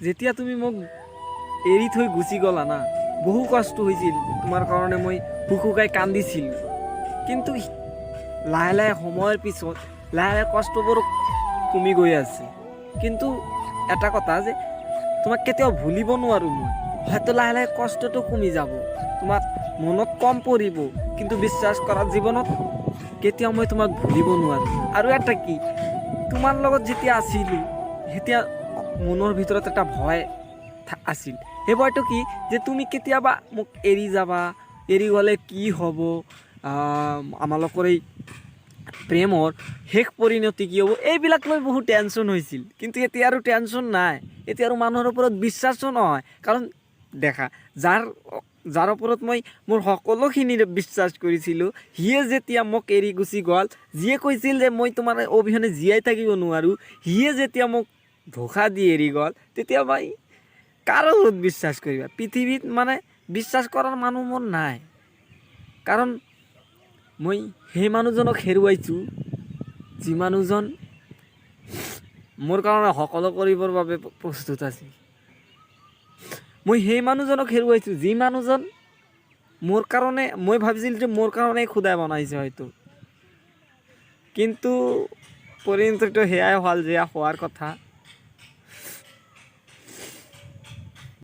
যেতিয়া তুমি মোক এৰি থৈ গুচি গ'লা না, বহু কষ্ট হৈছিল তোমাৰ কাৰণে, মই শুকাই কান্দিছিলোঁ। কিন্তু লাহে লাহে সময়ৰ পিছত লাহে লাহে কষ্টবোৰ কমি গৈ আছে। কিন্তু এটা কথা যে তোমাক কেতিয়াও ভুলিব নোৱাৰোঁ মই। হয়তো লাহে লাহে কষ্টটো কমি যাব, তোমাক মনত কম পৰিব, কিন্তু বিশ্বাস কৰা জীৱনত কেতিয়াও মই তোমাক ভুলিব নোৱাৰোঁ। আৰু এটা কি, তোমাৰ লগত যেতিয়া আছিলোঁ তেতিয়া মনৰ ভিতৰত এটা ভয় আছিল। সেই ভয়টো কি, যে তুমি কেতিয়াবা মোক এৰি যাবা, এৰি গ'লে কি হ'ব, আমালোকৰ এই প্ৰেমৰ শেষ পৰিণতি কি হ'ব, এইবিলাক লৈ বহুত টেনশ্যন হৈছিল। কিন্তু এতিয়া আৰু টেনশ্যন নাই, এতিয়া আৰু মানুহৰ ওপৰত বিশ্বাসো নহয়। কাৰণ দেখা, যাৰ ওপৰত মই মোৰ সকলোখিনি বিশ্বাস কৰিছিলোঁ, সিয়ে যেতিয়া মোক এৰি গুচি গ'ল, যিয়ে কৈছিল যে মই তোমাৰ অবিহনে জীয়াই থাকিব নোৱাৰোঁ, সিয়ে যেতিয়া মোক ধোকা দি এৰি গ'ল, তেতিয়া মই কাৰো ওপৰত বিশ্বাস কৰিবা? পৃথিৱীত মানে বিশ্বাস কৰাৰ মানুহ মোৰ নাই। কাৰণ মই সেই মানুহজনক হেৰুৱাইছোঁ, যি মানুহজন মোৰ কাৰণে সকলো কৰিবৰ বাবে প্ৰস্তুত আছিল। মই সেই মানুহজনক হেৰুৱাইছোঁ, যি মানুহজন মোৰ কাৰণে, মই ভাবিছিলোঁ যে মোৰ কাৰণেই খুদাই বনাইছে হয়তো। কিন্তু পৰিণতিটো সেয়াই হ'ল যে হোৱাৰ কথা।